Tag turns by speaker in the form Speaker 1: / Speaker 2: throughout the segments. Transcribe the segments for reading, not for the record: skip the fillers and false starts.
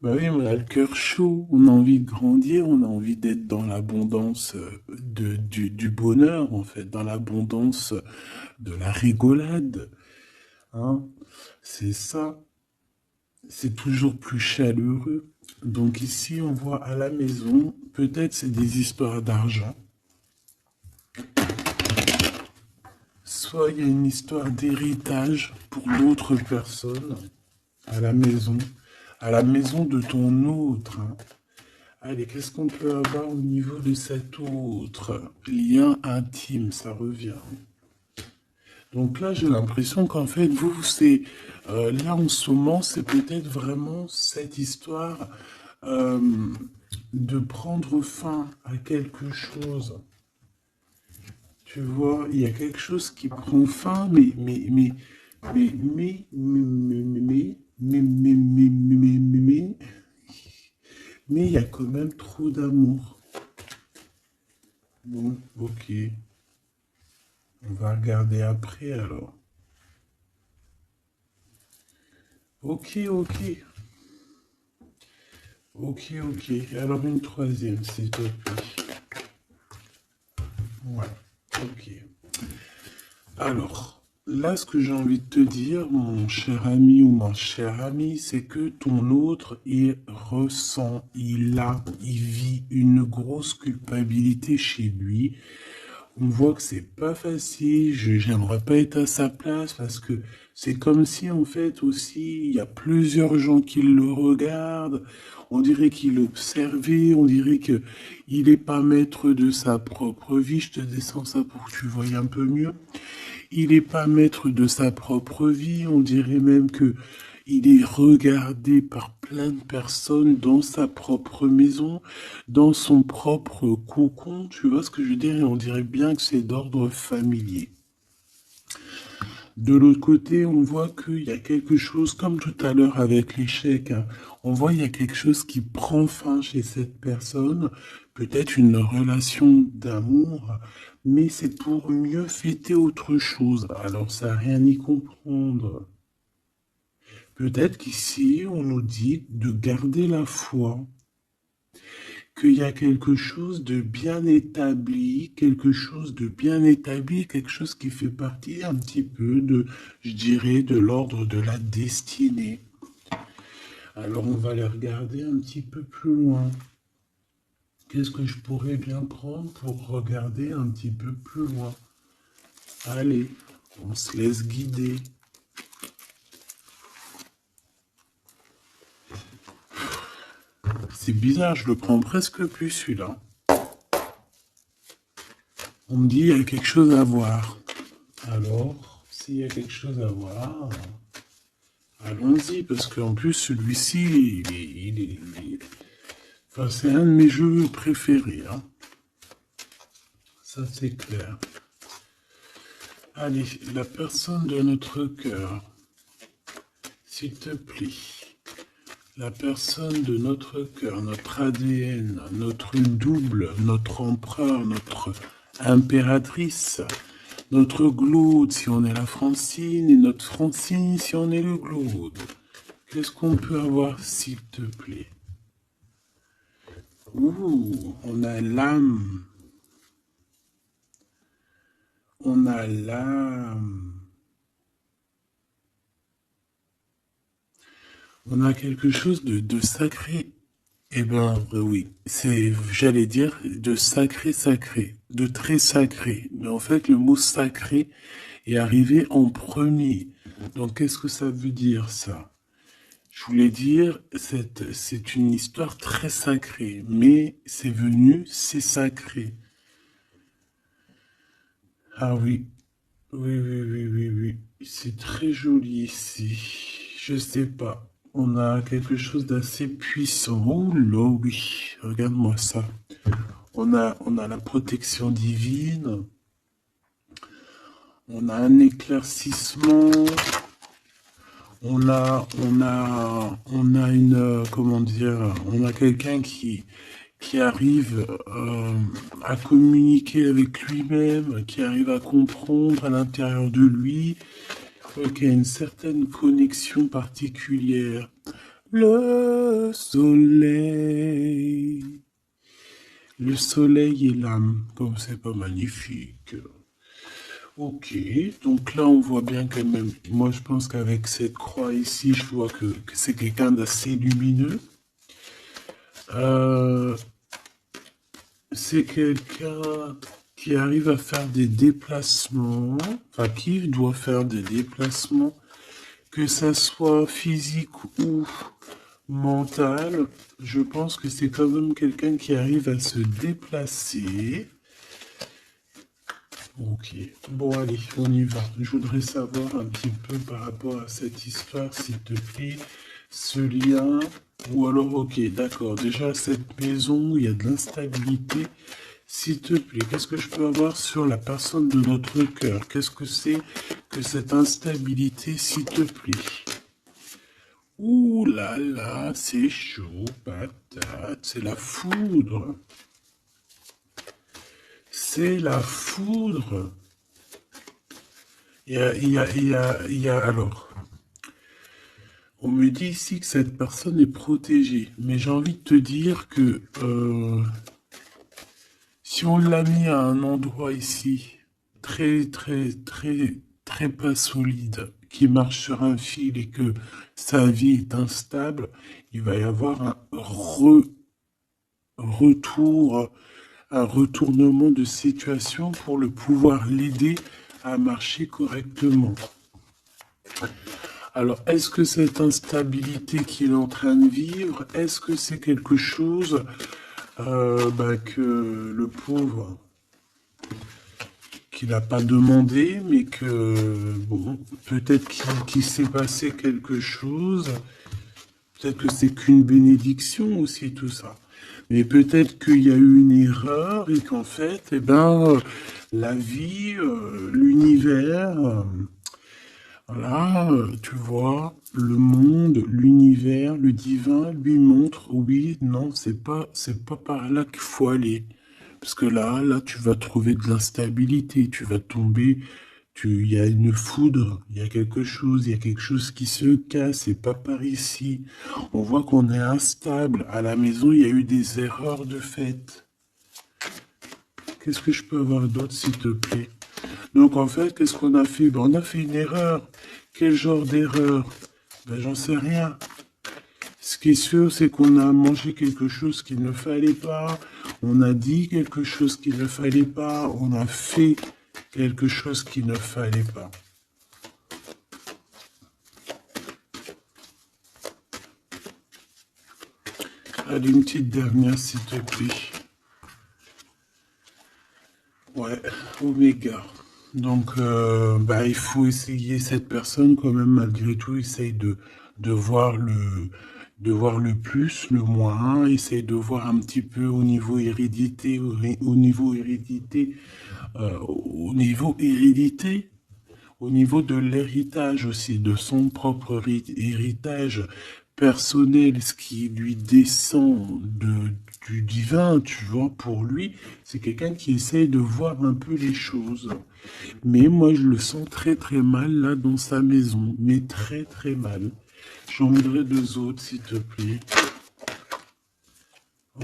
Speaker 1: Bah oui, on a le cœur chaud, on a envie de grandir, on a envie d'être dans l'abondance du bonheur, en fait, dans l'abondance de la rigolade, hein. C'est ça, c'est toujours plus chaleureux. Donc ici, on voit à la maison, peut-être c'est des histoires d'argent, soit il y a une histoire d'héritage pour l'autre personne à la maison de ton autre, hein. Allez, qu'est-ce qu'on peut avoir au niveau de cet autre lien intime, ça revient. Donc là, j'ai l'impression qu'en fait, vous, c'est là en ce moment, c'est peut-être vraiment cette histoire euh, de prendre fin à quelque chose. Tu vois, il y a quelque chose qui prend fin, mais il y a quand même trop d'amour. Bon, ok. On va regarder après alors. Ok, ok. Ok, ok. Alors une troisième, s'il te plaît. Ouais. Ok. Alors, là, ce que j'ai envie de te dire, mon cher ami ou ma chère amie, c'est que ton autre, il ressent, il vit une grosse culpabilité chez lui. On voit que c'est pas facile, j'aimerais pas être à sa place parce que c'est comme si en fait aussi il y a plusieurs gens qui le regardent, on dirait qu'il observait, on dirait que il est pas maître de sa propre vie, je te descends ça pour que tu voies un peu mieux. Il n'est pas maître de sa propre vie, on dirait même que il est regardé par plein de personnes dans sa propre maison, dans son propre cocon, tu vois ce que je veux dire, et on dirait bien que c'est d'ordre familier. De l'autre côté, on voit qu'il y a quelque chose, comme tout à l'heure avec l'échec, hein, on voit qu'il y a quelque chose qui prend fin chez cette personne, peut-être une relation d'amour, mais c'est pour mieux fêter autre chose. Alors ça, rien y comprendre. Peut-être qu'ici, on nous dit de garder la foi, qu'il y a quelque chose de bien établi, quelque chose de bien établi, quelque chose qui fait partie un petit peu de, je dirais, de l'ordre de la destinée. Alors on va les regarder un petit peu plus loin. Qu'est-ce que je pourrais bien prendre pour regarder un petit peu plus loin? Allez, on se laisse guider. C'est bizarre, je le prends presque plus celui-là. On me dit il y a quelque chose à voir. Alors, s'il y a quelque chose à voir, allons-y, parce qu'en plus, celui-ci, enfin, c'est un de mes jeux préférés, hein. Ça, c'est clair. Allez, la personne de notre cœur, s'il te plaît. La personne de notre cœur, notre ADN, notre double, notre empereur, notre impératrice, notre Glaude si on est la Francine et notre Francine si on est le Glaude. Qu'est-ce qu'on peut avoir, s'il te plaît? Ouh, on a l'âme. On a l'âme. On a quelque chose de sacré. Eh ben, oui, c'est, j'allais dire, de sacré sacré, de très sacré. Mais en fait, le mot sacré est arrivé en premier. Donc, qu'est-ce que ça veut dire, ça? Je voulais dire, c'est une histoire très sacrée, mais c'est venu, c'est sacré. Ah oui, oui, oui, oui, oui, oui. C'est très joli ici. Je sais pas. On a quelque chose d'assez puissant. Oh là, oui. Regarde-moi ça. On a la protection divine. On a un éclaircissement. On a une, comment dire, on a quelqu'un qui arrive à communiquer avec lui-même, qui arrive à comprendre à l'intérieur de lui, qui a une certaine connexion particulière. Le soleil. Le soleil et l'âme, comme c'est pas magnifique. Ok, donc là on voit bien quand même, moi je pense qu'avec cette croix ici, je vois que c'est quelqu'un d'assez lumineux. Euh, c'est quelqu'un qui arrive à faire des déplacements, enfin qui doit faire des déplacements, que ça soit physique ou mental. Je pense que c'est quand même quelqu'un qui arrive à se déplacer. Ok, bon allez, on y va. Je voudrais savoir un petit peu par rapport à cette histoire, s'il te plaît, ce lien, ou alors ok, d'accord, déjà cette maison où il y a de l'instabilité, s'il te plaît, qu'est-ce que je peux avoir sur la personne de notre cœur? Qu'est-ce que c'est que cette instabilité, s'il te plaît? Ouh là là, c'est chaud, patate, c'est la foudre. C'est la foudre. Alors, on me dit ici que cette personne est protégée, mais j'ai envie de te dire que si on l'a mis à un endroit ici, très pas solide, qui marche sur un fil et que sa vie est instable, il va y avoir retour, un retournement de situation pour le pouvoir l'aider à marcher correctement. Alors, est-ce que cette instabilité qu'il est en train de vivre, est-ce que c'est quelque chose que le pauvre, qu'il n'a pas demandé, mais que, bon, peut-être qu'il s'est passé quelque chose, peut-être que c'est qu'une bénédiction aussi, tout ça. Mais peut-être qu'il y a eu une erreur et qu'en fait, eh ben, la vie, l'univers... Voilà, tu vois, le monde, l'univers, le divin lui montre, oui, non, c'est pas par là qu'il faut aller. Parce que là, tu vas trouver de l'instabilité, tu vas tomber, il y a une foudre, il y a quelque chose qui se casse, c'est pas par ici. On voit qu'on est instable. À la maison, il y a eu des erreurs de fait. Qu'est-ce que je peux avoir d'autre, s'il te plaît? Donc en fait, qu'est-ce qu'on a fait? Ben, on a fait une erreur. Quel genre d'erreur? Ben, j'en sais rien. Ce qui est sûr, c'est qu'on a mangé quelque chose qu'il ne fallait pas. On a dit quelque chose qu'il ne fallait pas. On a fait quelque chose qu'il ne fallait pas. Allez, une petite dernière, s'il te plaît. Ouais, Oméga. Donc, il faut essayer cette personne quand même, malgré tout, essaye de voir de voir le plus, le moins, essaye de voir un petit peu au niveau hérédité, au niveau hérédité, au niveau hérédité, au niveau de l'héritage aussi, de son propre héritage personnel, ce qui lui descend du divin, tu vois, pour lui, c'est quelqu'un qui essaye de voir un peu les choses. Mais moi, je le sens très mal là dans sa maison, mais très mal. J'en voudrais deux autres, s'il te plaît.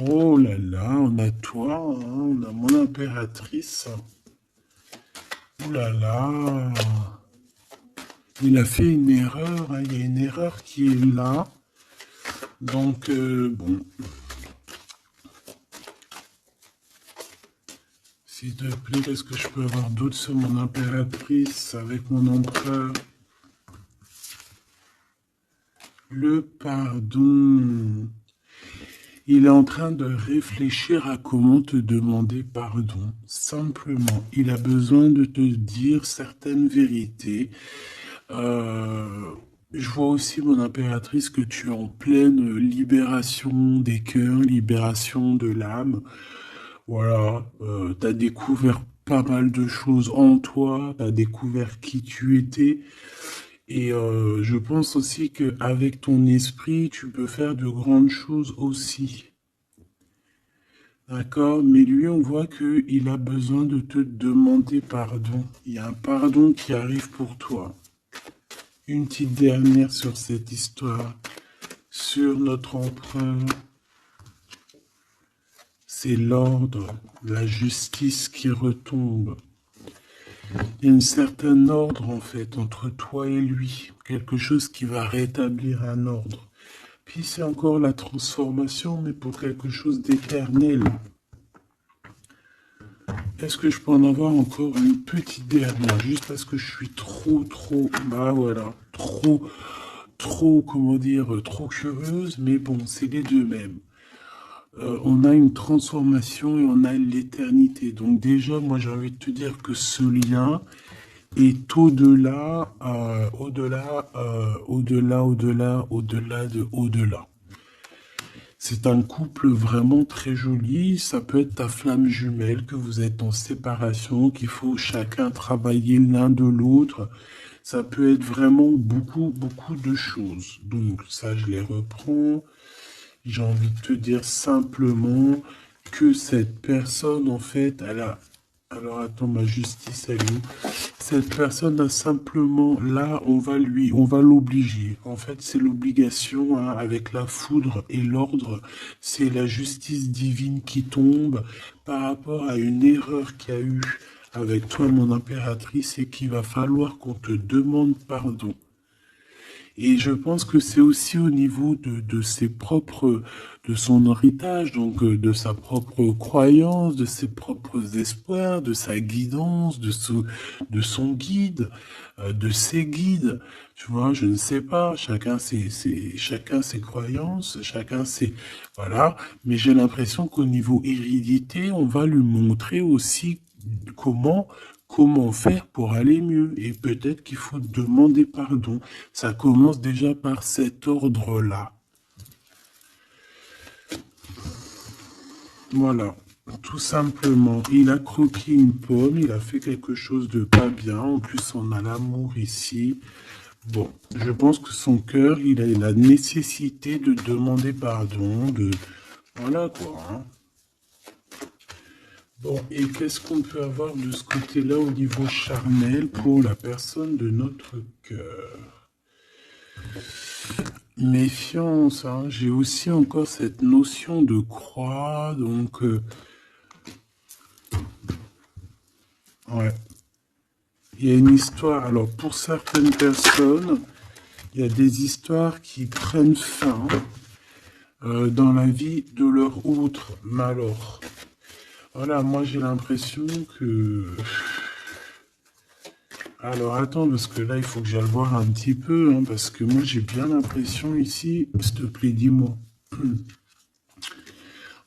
Speaker 1: Oh là là, on a toi, hein, on a mon impératrice. Oh là là. Il a fait une erreur, hein, il y a une erreur qui est là. Donc, bon. S'il te plaît, qu'est-ce que je peux avoir d'autre sur mon impératrice avec mon empereur? Le pardon. Il est en train de réfléchir à comment te demander pardon. Simplement, il a besoin de te dire certaines vérités. Je vois aussi, mon impératrice, que tu es en pleine libération des cœurs, libération de l'âme. Voilà, tu as découvert pas mal de choses en toi, tu as découvert qui tu étais. Et je pense aussi qu'avec ton esprit, tu peux faire de grandes choses aussi. D'accord? Mais lui, on voit qu'il a besoin de te demander pardon. Il y a un pardon qui arrive pour toi. Une petite dernière sur cette histoire. sur notre empereur. C'est l'ordre, la justice qui retombe. Il y a une certaine ordre, en fait, entre toi et lui. Quelque chose qui va rétablir un ordre. Puis c'est encore la transformation, mais pour quelque chose d'éternel. Est-ce que je peux en avoir encore une petite dernière, juste parce que je suis trop, bah voilà, comment dire, trop curieuse, mais bon, c'est les deux mêmes. On a une transformation et on a l'éternité. Donc déjà, moi j'ai envie de te dire que ce lien est au-delà, au-delà de au-delà. C'est un couple vraiment très joli. Ça peut être ta flamme jumelle, que vous êtes en séparation, qu'il faut chacun travailler l'un de l'autre. Ça peut être vraiment beaucoup de choses. Donc ça, je les reprends. J'ai envie de te dire simplement que cette personne, en fait, elle a... Alors attends, ma justice, elle est où? Cette personne a simplement, là, on va l'obliger. En fait, c'est l'obligation, hein, avec la foudre et l'ordre. C'est la justice divine qui tombe par rapport à une erreur qu'il y a eu avec toi, mon impératrice, et qu'il va falloir qu'on te demande pardon. Et je pense que c'est aussi au niveau de ses propres, de son héritage, donc de sa propre croyance, de ses propres espoirs, de sa guidance, de son guide, de ses guides. Tu vois, je ne sais pas, chacun ses croyances, chacun ses, voilà. Mais j'ai l'impression qu'au niveau hérédité, on va lui montrer aussi comment faire pour aller mieux. Et peut-être qu'il faut demander pardon. Ça commence déjà par cet ordre-là. Voilà. Tout simplement, il a croqué une pomme, il a fait quelque chose de pas bien. En plus, on a l'amour ici. Bon, je pense que son cœur, il a la nécessité de demander pardon, de... Voilà quoi. Hein. Bon, et qu'est-ce qu'on peut avoir de ce côté-là au niveau charnel pour la personne de notre cœur? Méfiance, hein. J'ai aussi encore cette notion de croix, donc... ouais. Il y a une histoire, alors pour certaines personnes, il y a des histoires qui prennent fin dans la vie de leur autre, mais alors... Voilà, moi j'ai l'impression que... Alors attends, parce que là il faut que j'aille voir un petit peu, hein, parce que moi j'ai bien l'impression ici, s'il te plaît, dis-moi.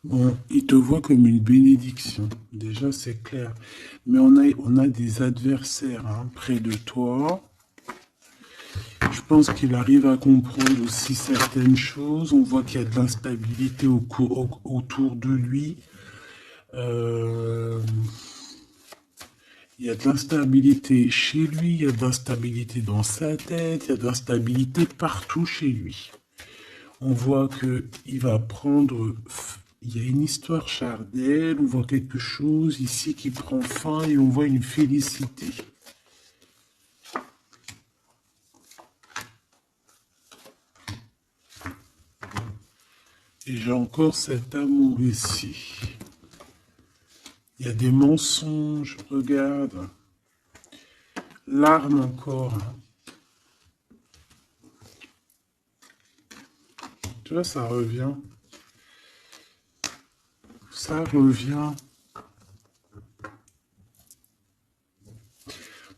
Speaker 1: Bon, il te voit comme une bénédiction, déjà c'est clair. Mais on a des adversaires, hein, près de toi. Je pense qu'il arrive à comprendre aussi certaines choses. On voit qu'il y a de l'instabilité autour de lui. Il y a de l'instabilité chez lui, il y a de l'instabilité dans sa tête, il y a de l'instabilité partout chez lui. On voit qu'il va prendre... Il y a une histoire charnelle, on voit quelque chose ici qui prend fin et on voit une félicité. Et j'ai encore cet amour ici. Il y a des mensonges, regarde. L'arme encore. Tu vois, ça revient. Ça revient.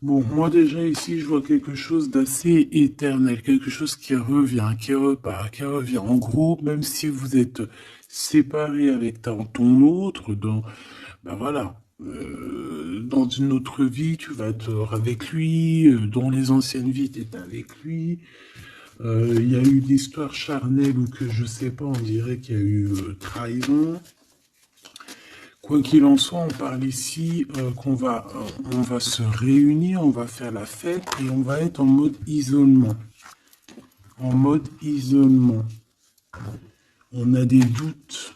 Speaker 1: Bon, moi déjà ici, je vois quelque chose d'assez éternel, quelque chose qui revient, qui repart, qui revient. En gros, même si vous êtes séparés avec ton autre, ben voilà, dans une autre vie, tu vas être avec lui, dans les anciennes vies, tu étais avec lui. Il y a eu une histoire charnelle ou que je sais pas, on dirait qu'il y a eu trahison. Quoi qu'il en soit, on parle ici on va se réunir, on va faire la fête et on va être en mode isolement. En mode isolement. On a des doutes.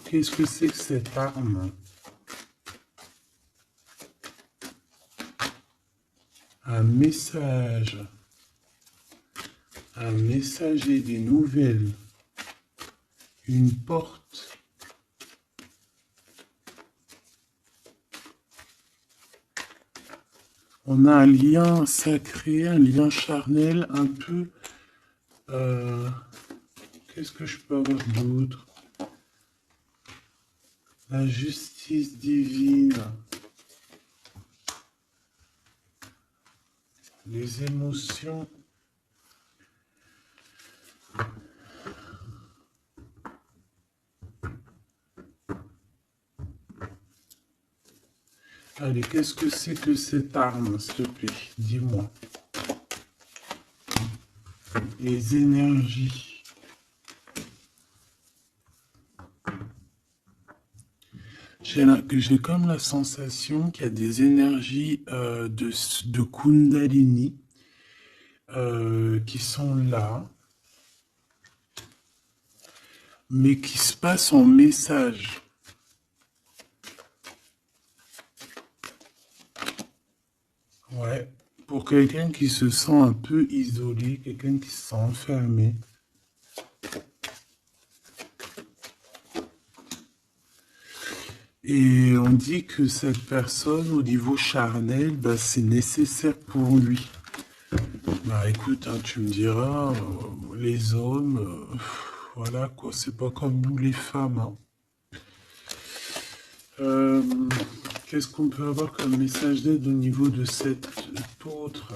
Speaker 1: Qu'est-ce que c'est que cette arme? Un message. Un messager des nouvelles. Une porte. On a un lien sacré, un lien charnel, un peu... qu'est-ce que je peux avoir d'autre? La justice divine. Les émotions. Allez, qu'est-ce que c'est que cette arme, s'il te plaît? Dis-moi. Les énergies. J'ai comme la sensation qu'il y a des énergies de Kundalini qui sont là, mais qui se passent en message. Ouais, pour quelqu'un qui se sent un peu isolé, quelqu'un qui se sent enfermé. Et on dit que cette personne, au niveau charnel, bah, c'est nécessaire pour lui. Bah écoute, hein, tu me diras, les hommes, voilà quoi, c'est pas comme nous les femmes. Hein. Qu'est-ce qu'on peut avoir comme message d'aide au niveau de cet autre?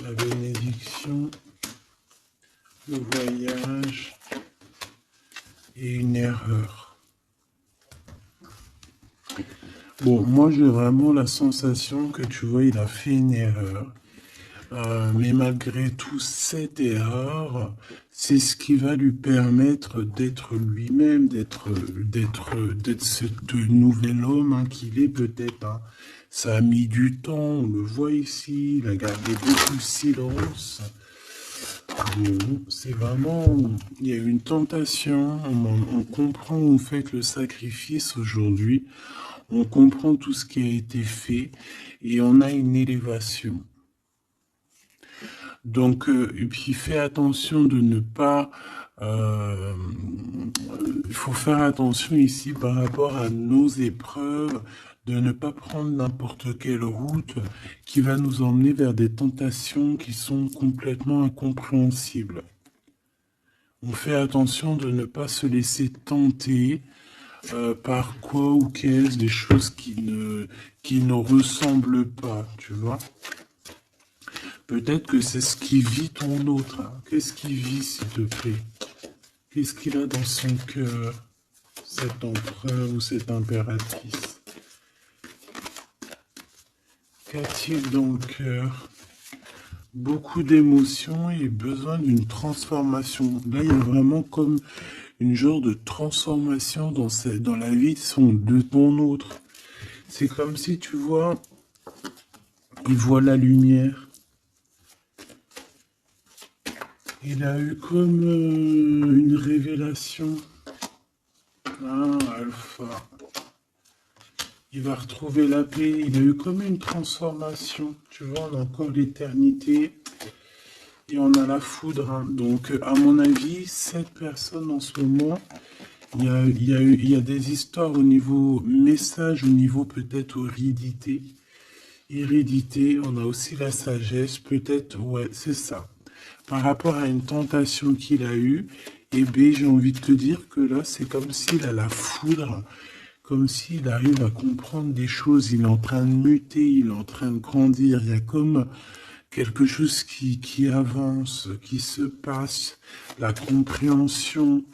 Speaker 1: La bénédiction, le voyage et une erreur. Bon, moi j'ai vraiment la sensation que tu vois, il a fait une erreur. Mais malgré tout, cette erreur, c'est ce qui va lui permettre d'être lui-même, d'être ce nouvel homme hein, qu'il est peut-être. Hein. Ça a mis du temps, on le voit ici, il a gardé beaucoup de silence. C'est vraiment, il y a une tentation, on comprend, vous faites le sacrifice aujourd'hui, on comprend tout ce qui a été fait et on a une élévation. Donc, et puis fais attention de ne pas... il faut faire attention ici par rapport à nos épreuves, de ne pas prendre n'importe quelle route qui va nous emmener vers des tentations qui sont complètement incompréhensibles. On fait attention de ne pas se laisser tenter par quoi ou qu'est-ce, des choses qui ne ressemblent pas, tu vois. Peut-être que c'est ce qui vit ton autre. Hein. Qu'est-ce qu'il vit, s'il te plaît? Qu'est-ce qu'il a dans son cœur, cet empereur ou cette impératrice? Qu'a-t-il dans le cœur? Beaucoup d'émotions et besoin d'une transformation. Là, il y a vraiment comme une genre de transformation dans la vie de ton autre. C'est comme si, tu vois, il voit la lumière. Il a eu comme une révélation. Ah, Alpha. Il va retrouver la paix. Il a eu comme une transformation. Tu vois, on a encore l'éternité. Et on a la foudre. Hein. Donc, à mon avis, cette personne en ce moment, il y a des histoires au niveau message, au niveau peut-être hérédité. Hérédité, on a aussi la sagesse. Peut-être, ouais, c'est ça. Par rapport à une tentation qu'il a eue, eh bien, j'ai envie de te dire que là, c'est comme s'il a la foudre, comme s'il arrive à comprendre des choses, il est en train de muter, il est en train de grandir, il y a comme quelque chose qui avance, qui se passe, la compréhension,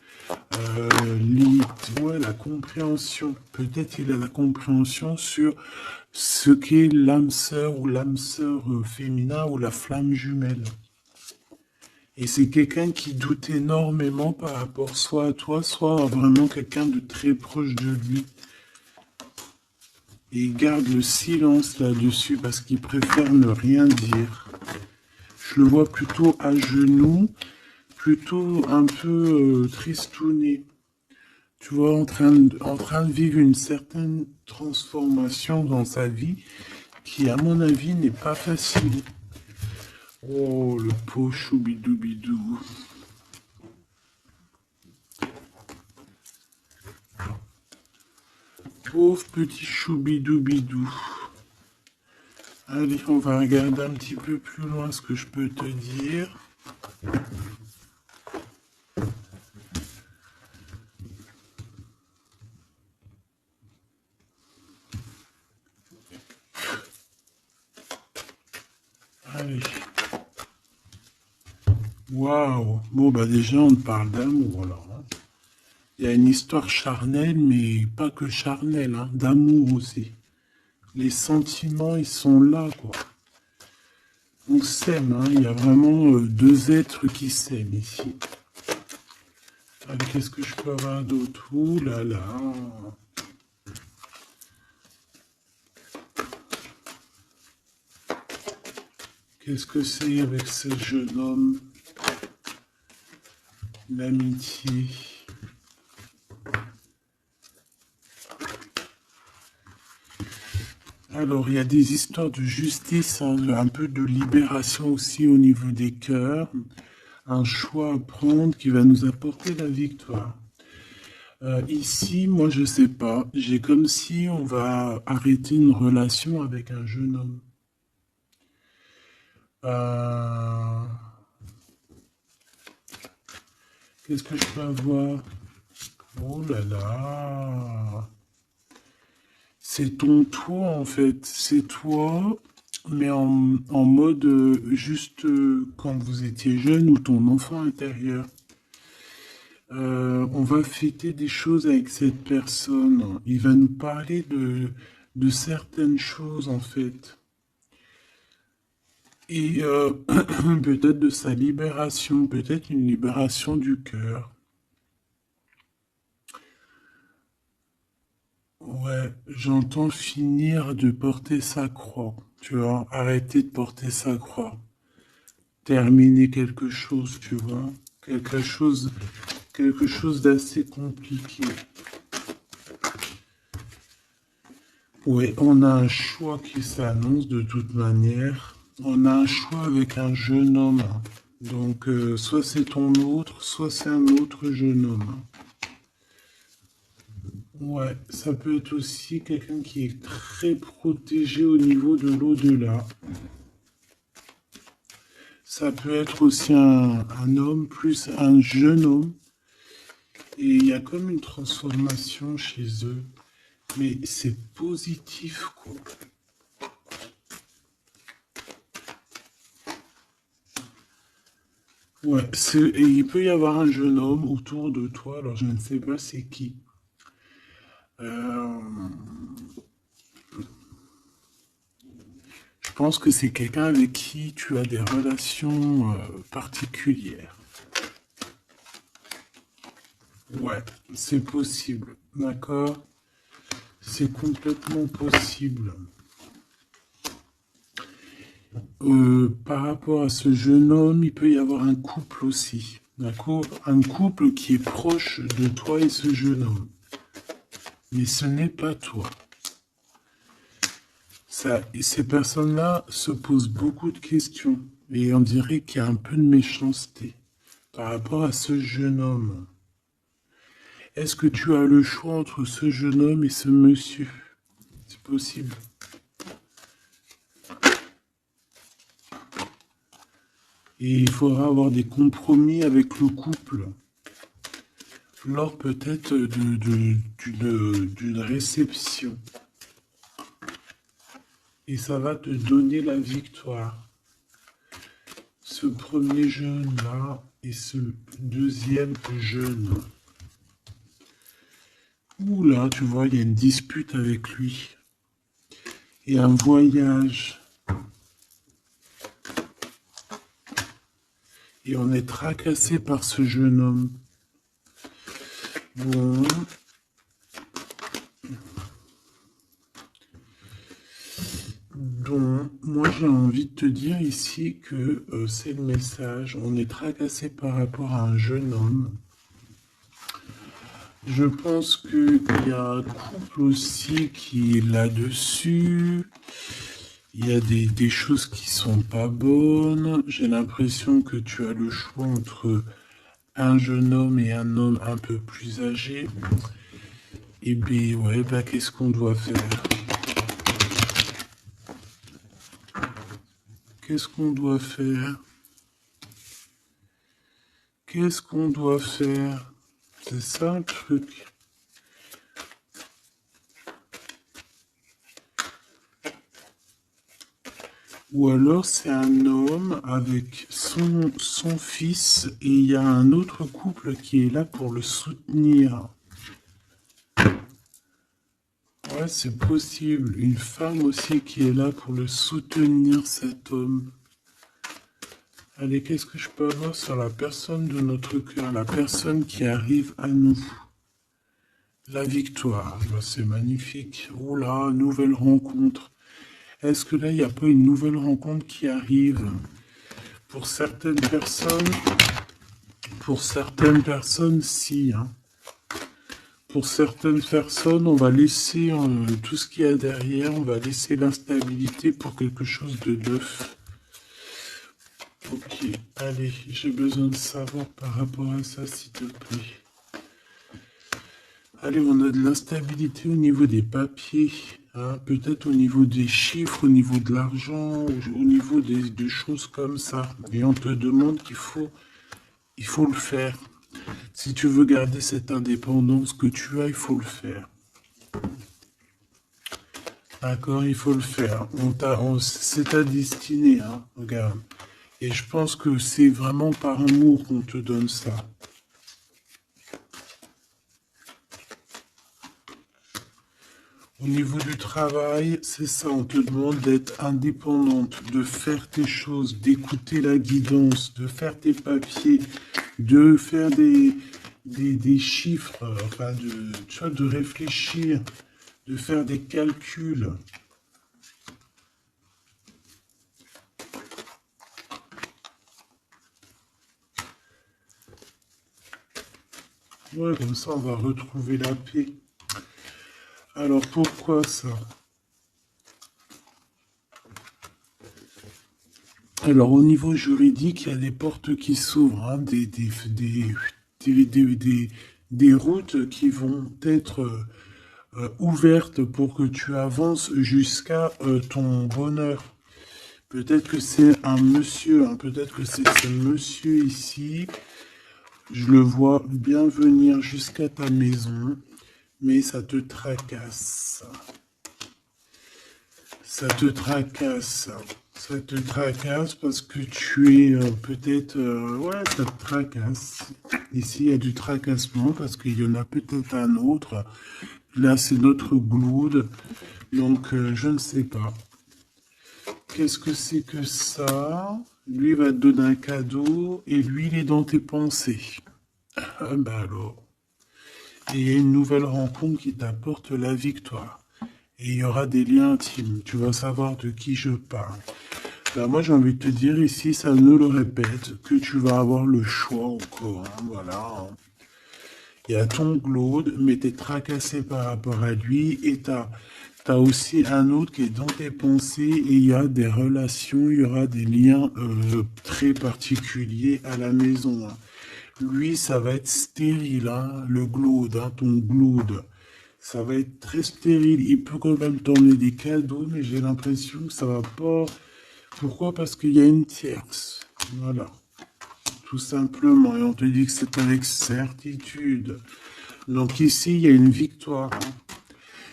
Speaker 1: ouais, la compréhension, peut-être il a la compréhension sur ce qu'est l'âme sœur ou l'âme sœur féminin ou la flamme jumelle. Et c'est quelqu'un qui doute énormément par rapport soit à toi, soit à vraiment quelqu'un de très proche de lui. Et il garde le silence là-dessus parce qu'il préfère ne rien dire. Je le vois plutôt à genoux, plutôt un peu tristouné. tu vois, en train de vivre une certaine transformation dans sa vie qui, à mon avis, n'est pas facile. Oh, le pauvre choubidoubidou. Pauvre petit choubidoubidou. Allez, on va regarder un petit peu plus loin ce que je peux te dire. Allez. Waouh. Bon, bah déjà, on parle d'amour, alors. Hein. Il y a une histoire charnelle, mais pas que charnelle, hein, d'amour aussi. Les sentiments, ils sont là, quoi. On s'aime, hein. Il y a vraiment deux êtres qui s'aiment ici. Allez, qu'est-ce que je peux avoir d'autre? Ouh là là. Qu'est-ce que c'est avec ce jeune homme? L'amitié. Alors, il y a des histoires de justice, hein, un peu de libération aussi au niveau des cœurs. Un choix à prendre qui va nous apporter la victoire. Ici, moi, je sais pas. J'ai comme si on va arrêter une relation avec un jeune homme. Euh, Qu'est-ce que je peux avoir? Oh là là. C'est ton toi, en fait. C'est toi, mais en mode juste quand vous étiez jeune ou ton enfant intérieur. On va fêter des choses avec cette personne. Il va nous parler de certaines choses, en fait. Et peut-être de sa libération, peut-être une libération du cœur. Ouais, j'entends finir de porter sa croix. Tu vois, arrêter de porter sa croix. Terminer quelque chose, tu vois. Quelque chose d'assez compliqué. Ouais, on a un choix qui s'annonce de toute manière. On a un choix avec un jeune homme. Donc, soit c'est ton autre, soit c'est un autre jeune homme. Ouais, ça peut être aussi quelqu'un qui est très protégé au niveau de l'au-delà. Ça peut être aussi un homme plus un jeune homme. Et il y a comme une transformation chez eux. Mais c'est positif, quoi. Ouais, et il peut y avoir un jeune homme autour de toi, alors je ne sais pas c'est qui. Euh, je pense que c'est quelqu'un avec qui tu as des relations particulières. Ouais, c'est possible, d'accord? C'est complètement possible. Par rapport à ce jeune homme, il peut y avoir un couple aussi, d'accord? Un couple qui est proche de toi et ce jeune homme. Mais ce n'est pas toi. Et ces personnes-là se posent beaucoup de questions. Et on dirait qu'il y a un peu de méchanceté par rapport à ce jeune homme. Est-ce que tu as le choix entre ce jeune homme et ce monsieur? C'est possible. Et il faudra avoir des compromis avec le couple. Lors peut-être d'une réception. Et ça va te donner la victoire. Ce premier jeune-là et ce deuxième jeune. Ouh là, tu vois, il y a une dispute avec lui. Et un voyage. Et on est tracassé par ce jeune homme. Bon. Donc, moi j'ai envie de te dire ici que c'est le message. On est tracassé par rapport à un jeune homme. Je pense qu'il y a un couple aussi qui est là-dessus. Il y a des choses qui sont pas bonnes. J'ai l'impression que tu as le choix entre un jeune homme et un homme un peu plus âgé. Et bien, ouais, bah, qu'est-ce qu'on doit faire? Qu'est-ce qu'on doit faire? Qu'est-ce qu'on doit faire? C'est ça le truc. Ou alors c'est un homme avec son fils et il y a un autre couple qui est là pour le soutenir. Ouais, c'est possible. Une femme aussi qui est là pour le soutenir, cet homme. Allez, qu'est-ce que je peux avoir sur la personne de notre cœur, la personne qui arrive à nous? La victoire, bah, c'est magnifique. Oh là, nouvelle rencontre. Est-ce que là, il n'y a pas une nouvelle rencontre qui arrive? Pour certaines personnes, si. Hein. Pour certaines personnes, on va laisser tout ce qu'il y a derrière, on va laisser l'instabilité pour quelque chose de neuf. Ok, allez, j'ai besoin de savoir par rapport à ça, s'il te plaît. Allez, on a de l'instabilité au niveau des papiers, hein, peut-être au niveau des chiffres, au niveau de l'argent, au niveau de choses comme ça. Et on te demande il faut le faire. Si tu veux garder cette indépendance que tu as, il faut le faire. D'accord, il faut le faire. C'est ta destinée, hein, regarde. Et je pense que c'est vraiment par amour qu'on te donne ça. Au niveau du travail, c'est ça, on te demande d'être indépendante, de faire tes choses, d'écouter la guidance, de faire tes papiers, de faire des chiffres, enfin, tu vois, de réfléchir, de faire des calculs. Ouais, comme ça, on va retrouver la paix. Alors, pourquoi ça? Alors, au niveau juridique, il y a des portes qui s'ouvrent, hein, des routes qui vont être ouvertes pour que tu avances jusqu'à ton bonheur. Peut-être que c'est un monsieur, hein, peut-être que c'est ce monsieur ici. Je le vois bien venir jusqu'à ta maison, mais ça te tracasse. Ça te tracasse. Ça te tracasse parce que tu es peut-être... ouais, ça te tracasse. Ici, il y a du tracassement parce qu'il y en a peut-être un autre. Là, c'est notre Gloude. Donc, je ne sais pas. Qu'est-ce que c'est que ça? Lui va te donner un cadeau et lui, il est dans tes pensées. Ah bah alors. Et il y a une nouvelle rencontre qui t'apporte la victoire. Et il y aura des liens intimes. Tu vas savoir de qui je parle. Ben moi, j'ai envie de te dire ici, ça ne le répète, que tu vas avoir le choix encore. Hein, voilà. Hein. Il y a ton Claude, mais tu es tracassé par rapport à lui. Et tu as aussi un autre qui est dans tes pensées. Et il y a des relations, il y aura des liens très particuliers à la maison. Hein. Lui, ça va être stérile, hein, le Claude, hein, ton Claude. Ça va être très stérile. Il peut quand même t'emmener des cadeaux, mais j'ai l'impression que ça va pas. Pourquoi? Parce qu'il y a une tierce. Voilà. Tout simplement. Et on te dit que c'est avec certitude. Donc ici, il y a une victoire. Hein.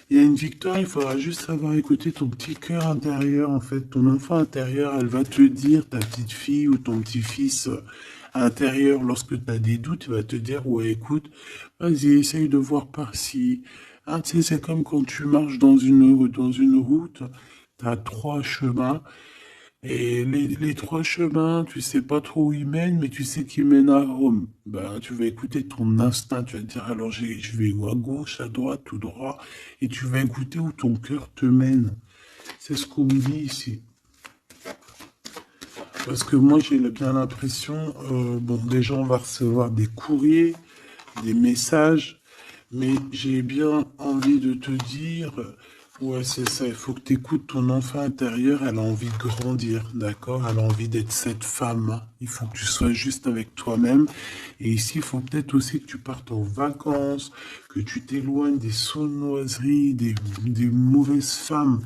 Speaker 1: Il y a une victoire, il faudra juste savoir écouter ton petit cœur intérieur, en fait. Ton enfant intérieur, elle va te dire, ta petite fille ou ton petit-fils intérieur, lorsque tu as des doutes, il va te dire, ouais, écoute, vas-y, essaye de voir par-ci. Ah, tu sais, c'est comme quand tu marches dans une route, tu as trois chemins. Et les trois chemins, tu sais pas trop où ils mènent, mais tu sais qu'ils mènent à Rome. Ben, tu vas écouter ton instinct, tu vas te dire, alors je vais à gauche, à droite, tout droit, et tu vas écouter où ton cœur te mène. C'est ce qu'on me dit ici. Parce que moi, j'ai bien l'impression, bon, déjà, on va recevoir des courriers, des messages, Mais j'ai bien envie de te dire, ouais, c'est ça, il faut que tu écoutes ton enfant intérieur, elle a envie de grandir, d'accord? Elle a envie d'être cette femme. Il faut que tu sois juste avec toi-même. Et ici, il faut peut-être aussi que tu partes en vacances, que tu t'éloignes des sournoiseries, des mauvaises femmes.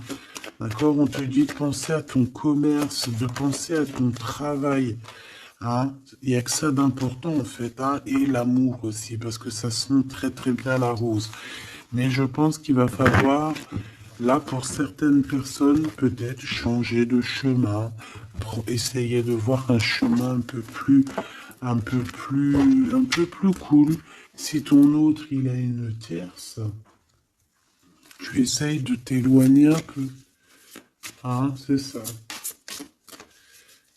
Speaker 1: D'accord? On te dit de penser à ton commerce, de penser à ton travail. Hein, il n'y a que ça d'important en fait, hein, et l'amour aussi, parce que ça sent très très bien la rose. Mais je pense qu'il va falloir, là pour certaines personnes, peut-être changer de chemin, pour essayer de voir un chemin un peu plus cool. Si ton autre il a une tierce, tu essayes de t'éloigner un peu, hein, c'est ça.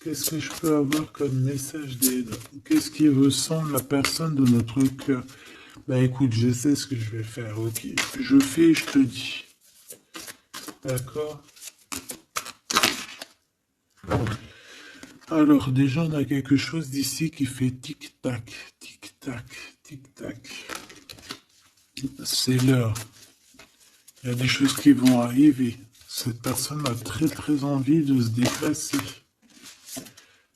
Speaker 1: Qu'est-ce que je peux avoir comme message d'aide? Qu'est-ce qui ressemble la personne de notre cœur? Bah écoute, je sais ce que je vais faire, ok? Je fais, je te dis. D'accord? Alors déjà, on a quelque chose d'ici qui fait tic-tac, tic-tac, tic-tac. C'est l'heure. Il y a des choses qui vont arriver. Cette personne a très très envie de se déplacer.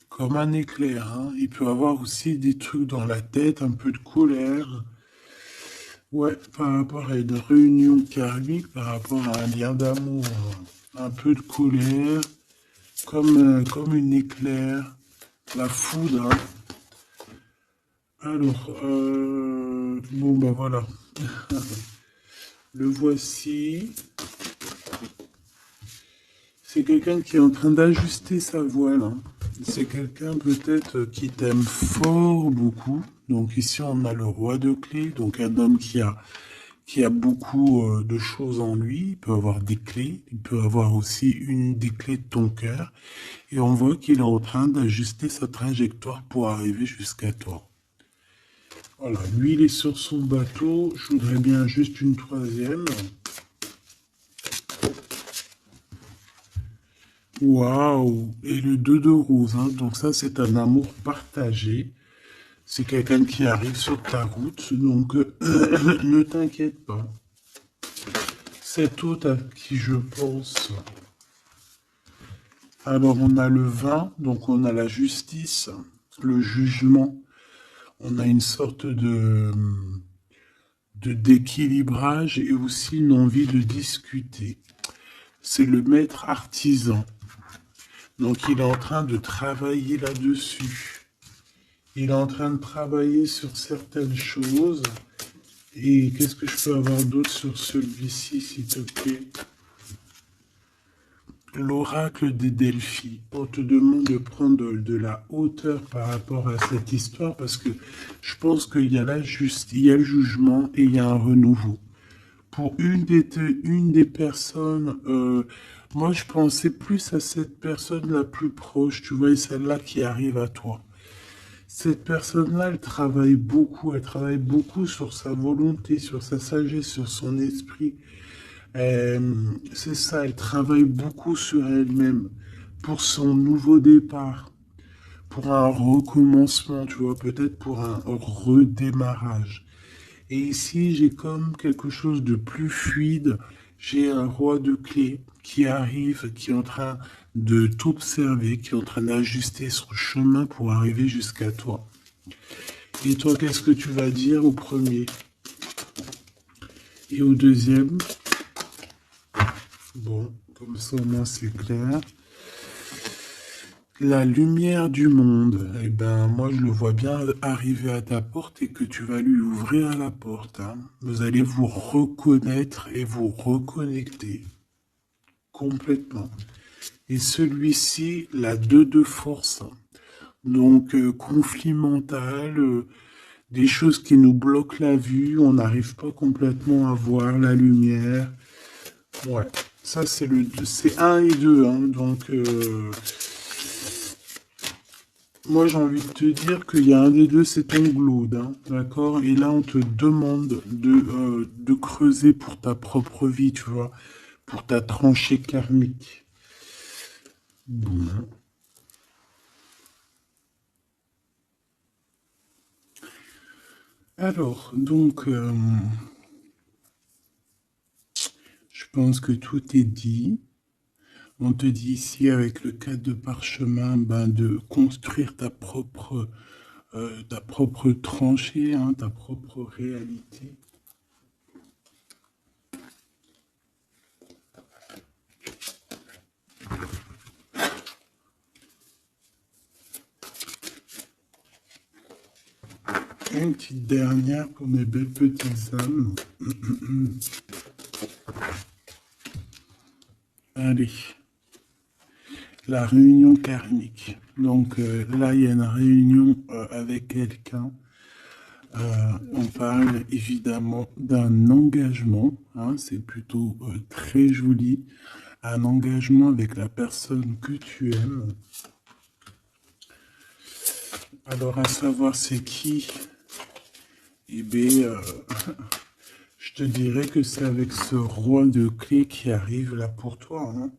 Speaker 1: Comme un éclair, hein. Il peut avoir aussi des trucs dans la tête, un peu de colère. Ouais, par rapport à une réunion karmique, par rapport à un lien d'amour, un peu de colère, comme une éclair, la foudre. Hein. Alors, bon ben voilà, le voici. C'est quelqu'un qui est en train d'ajuster sa voile. Hein. C'est quelqu'un peut-être qui t'aime fort beaucoup. Donc ici on a le roi de clés, donc un homme qui a beaucoup de choses en lui. Il peut avoir des clés, il peut avoir aussi une des clés de ton cœur. Et on voit qu'il est en train d'ajuster sa trajectoire pour arriver jusqu'à toi. Voilà, lui il est sur son bateau. Je voudrais bien juste une troisième. Waouh! Et le 2 de rose, hein. Donc ça c'est un amour partagé. C'est quelqu'un qui arrive sur ta route, donc ne t'inquiète pas. Cet autre à qui je pense. Alors on a le vin, donc on a la justice, le jugement. On a une sorte de d'équilibrage et aussi une envie de discuter. C'est le maître artisan. Donc il est en train de travailler là-dessus. Il est en train de travailler sur certaines choses. Et qu'est-ce que je peux avoir d'autre sur celui-ci, s'il te plaît? L'oracle des Delphi. On te demande de prendre de la hauteur par rapport à cette histoire parce que je pense qu'il y a il y a le jugement et il y a un renouveau. Pour une des personnes, moi je pensais plus à cette personne la plus proche, tu vois, et celle-là qui arrive à toi. Cette personne-là, elle travaille beaucoup sur sa volonté, sur sa sagesse, sur son esprit. C'est ça, elle travaille beaucoup sur elle-même pour son nouveau départ, pour un recommencement, tu vois, peut-être pour un redémarrage. Et ici, j'ai comme quelque chose de plus fluide. J'ai un roi de clés qui arrive, qui est en train de t'observer, qui est en train d'ajuster son chemin pour arriver jusqu'à toi. Et toi, qu'est-ce que tu vas dire au premier et au deuxième? Bon, comme ça au moins c'est clair. La lumière du monde, eh ben moi je le vois bien arriver à ta porte et que tu vas lui ouvrir la porte. Hein. Vous allez vous reconnaître et vous reconnecter complètement. Et celui-ci, la 2 de force. Donc conflit mental, des choses qui nous bloquent la vue, on n'arrive pas complètement à voir la lumière. Ouais, ça c'est un et 2, hein, donc moi j'ai envie de te dire qu'il y a un des deux, c'est ton glaude, hein, d'accord? Et là on te demande de creuser pour ta propre vie, tu vois, pour ta tranchée karmique. Bon. Alors, donc, pense que tout est dit. On te dit ici, avec le cadre de parchemin, de construire ta propre tranchée, hein, ta propre réalité. Une petite dernière pour mes belles petites âmes. Allez. La réunion karmique. Donc là, il y a une réunion avec quelqu'un. On parle évidemment d'un engagement. Hein, c'est plutôt très joli. Un engagement avec la personne que tu aimes. Alors, à savoir c'est qui? Eh bien, je te dirais que c'est avec ce roi de clés qui arrive là pour toi. Hein.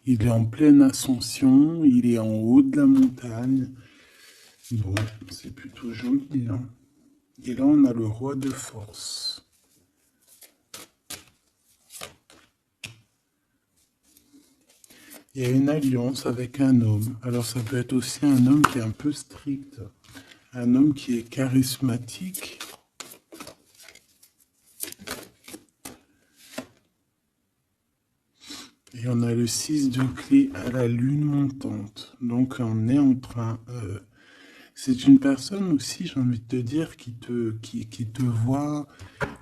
Speaker 1: Il est en pleine ascension, il est en haut de la montagne. Bon, c'est plutôt joli. Hein. Et là, on a le roi de force. Il y a une alliance avec un homme. Alors, ça peut être aussi un homme qui est un peu strict. Un homme qui est charismatique. Et on a le 6 de clé à la lune montante. Donc, on est en train... c'est une personne aussi, j'ai envie de te dire, qui te voit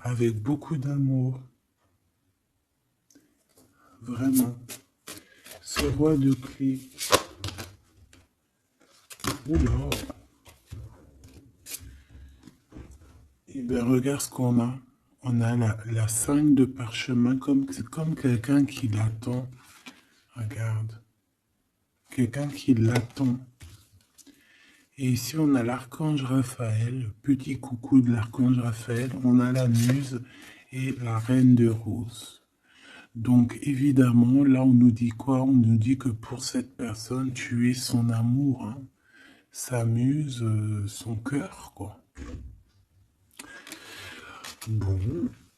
Speaker 1: avec beaucoup d'amour. Vraiment. Ce roi de clé. Oula. Et bien, regarde ce qu'on a. On a la 5 de parchemin, c'est comme quelqu'un qui l'attend. Regarde. Quelqu'un qui l'attend. Et ici, on a l'archange Raphaël, petit coucou de l'archange Raphaël. On a la muse et la reine de rose. Donc, évidemment, là, on nous dit quoi? On nous dit que pour cette personne, tu es son amour, hein, sa muse, son cœur, quoi. Bon,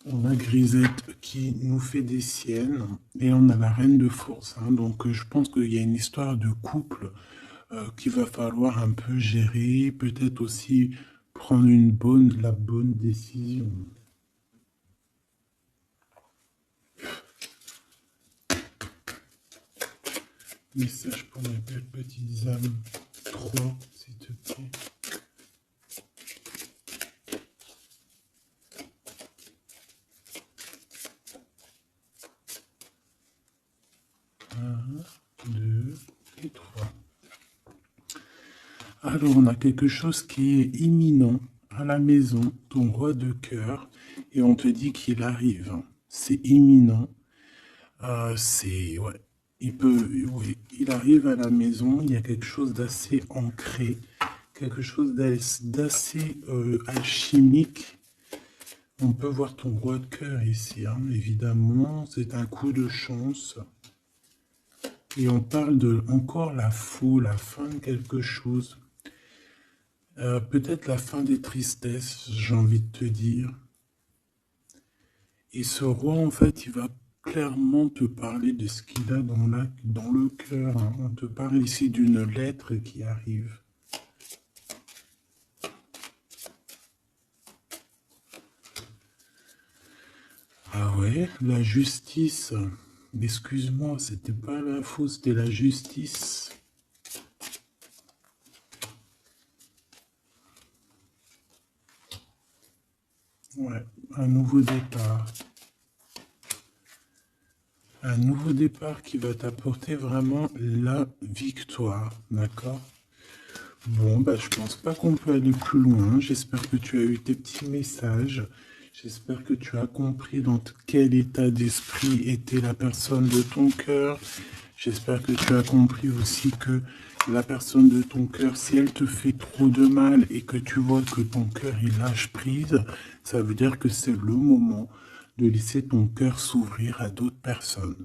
Speaker 1: on a Grisette qui nous fait des siennes et on a la reine de force. Hein, donc, je pense qu'il y a une histoire de couple qu'il va falloir un peu gérer, peut-être aussi prendre la bonne décision. Message pour mes belles petites âmes. 3, s'il te plaît. Et 3. Alors, on a quelque chose qui est imminent à la maison, ton roi de cœur, et on te dit qu'il arrive. C'est imminent. Ouais. Il arrive à la maison, il y a quelque chose d'assez ancré, quelque chose d'assez alchimique. On peut voir ton roi de cœur ici, hein, évidemment, c'est un coup de chance. Et on parle de encore la fin de quelque chose. Peut-être la fin des tristesses, j'ai envie de te dire. Et ce roi, en fait, il va clairement te parler de ce qu'il a dans le cœur. Hein. On te parle ici d'une lettre qui arrive. Ah ouais, la justice. Excuse-moi, c'était pas l'info, c'était la justice. Ouais, un nouveau départ. Un nouveau départ qui va t'apporter vraiment la victoire, d'accord? Bon, je pense pas qu'on peut aller plus loin. J'espère que tu as eu tes petits messages. J'espère que tu as compris dans quel état d'esprit était la personne de ton cœur. J'espère que tu as compris aussi que la personne de ton cœur, si elle te fait trop de mal et que tu vois que ton cœur il lâche prise, ça veut dire que c'est le moment de laisser ton cœur s'ouvrir à d'autres personnes.